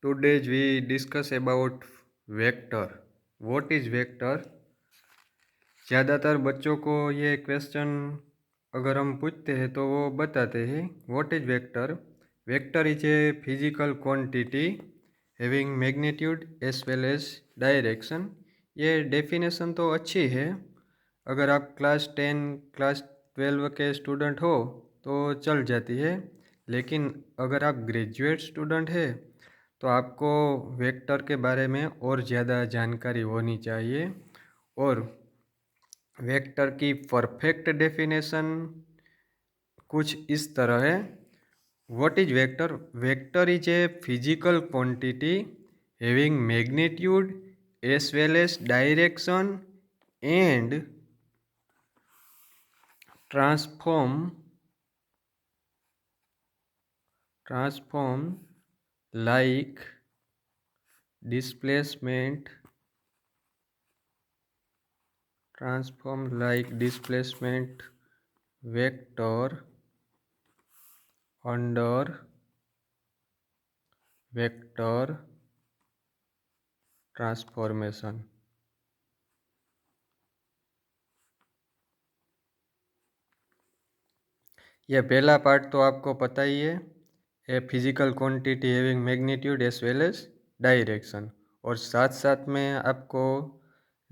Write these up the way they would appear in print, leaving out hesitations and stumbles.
Today we discuss about vector. What is vector? ज़्यादातर बच्चों को ये क्वेश्चन अगर हम पूछते हैं तो वो बताते हैं what is vector. Vector is a physical quantity having magnitude as well as direction. ये डेफिनेशन तो अच्छी है. अगर आप क्लास 10 क्लास 12 के स्टूडेंट हो तो चल जाती है, लेकिन अगर आप ग्रेजुएट स्टूडेंट है तो आपको वेक्टर के बारे में और ज़्यादा जानकारी होनी चाहिए. और वेक्टर की परफेक्ट डेफिनेशन कुछ इस तरह है. What is vector? Vector is a physical quantity having magnitude as well as direction and transform like displacement vector under vector transformation. यह पहला पार्ट तो आपको पता ही है, a physical quantity having magnitude as well as direction. और साथ साथ में आपको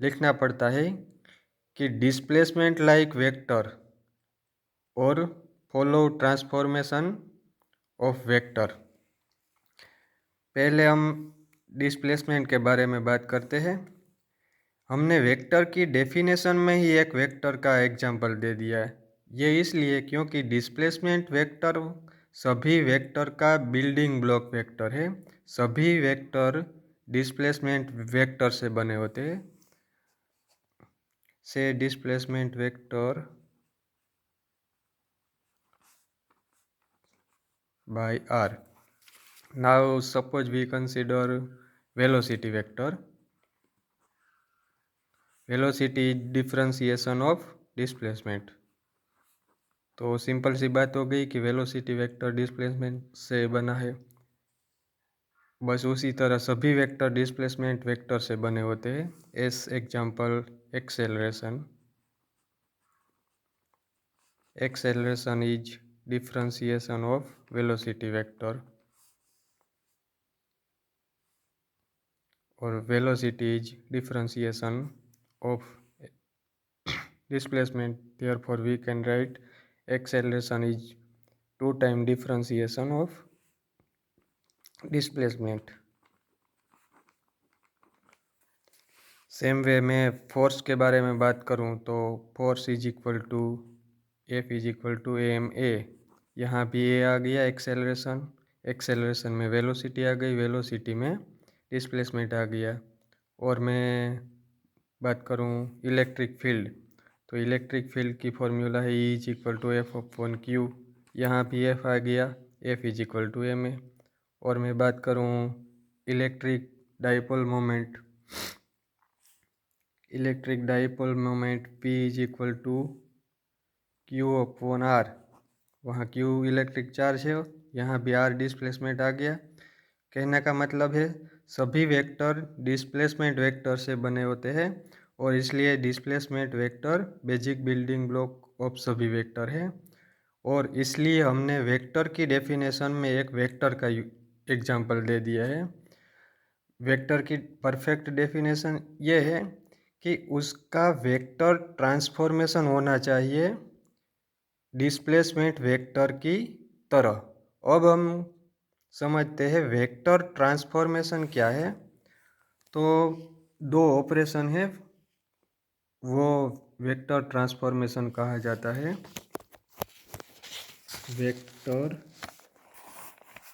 लिखना पड़ता है कि डिस्प्लेसमेंट लाइक वेक्टर और फॉलो ट्रांसफॉर्मेशन ऑफ वेक्टर. पहले हम डिस्प्लेसमेंट के बारे में बात करते हैं. हमने वेक्टर की डेफिनेशन में ही एक वेक्टर का एग्जाम्पल दे दिया है. ये इसलिए क्योंकि डिस्प्लेसमेंट वेक्टर सभी वेक्टर का बिल्डिंग ब्लॉक वेक्टर है. सभी वेक्टर डिस्प्लेसमेंट वेक्टर से बने होते हैं. से displacement vector by r. Now suppose we consider velocity vector. Velocity is differentiation of displacement. तो सिंपल सी बात हो गई कि वेलोसिटी वेक्टर डिस्प्लेसमेंट से बना है. बस उसी तरह सभी वेक्टर डिस्प्लेसमेंट वेक्टर से बने होते हैं. As example acceleration. Acceleration is differentiation of velocity vector और velocity is differentiation of displacement. Therefore we can write acceleration is 2 times differentiation of displacement. Same way में फोर्स के बारे में बात करूं तो force is equal to F is equal to M A. यहाँ भी ए आ गया एक्सेलरेशन. एक्सेलरेशन में वेलोसिटी आ गई, वेलोसिटी में डिस्प्लेसमेंट आ गया. और मैं बात करूं इलेक्ट्रिक फील्ड तो इलेक्ट्रिक फील्ड की फॉर्मूला है E is equal to F upon Q. यहाँ भी एफ आ गया, F is equal to M A. और मैं बात करूँ electric dipole moment P is equal to Q upon R. वहाँ क्यू इलेक्ट्रिक चार्ज है, यहाँ भी आर डिस्प्लेसमेंट आ गया. कहने का मतलब है सभी वेक्टर डिस्प्लेसमेंट वेक्टर से बने होते हैं और इसलिए displacement vector basic building block of सभी वेक्टर है. और इसलिए हमने वेक्टर की डेफिनेशन में एक वेक्टर का एग्जाम्पल दे दिया है. वेक्टर की परफेक्ट डेफिनेशन ये है कि उसका वेक्टर ट्रांसफॉर्मेशन होना चाहिए डिस्प्लेसमेंट वेक्टर की तरह. अब हम समझते हैं वेक्टर ट्रांसफॉर्मेशन क्या है. तो 2 ऑपरेशन है वो वेक्टर ट्रांसफॉर्मेशन कहा जाता है. वेक्टर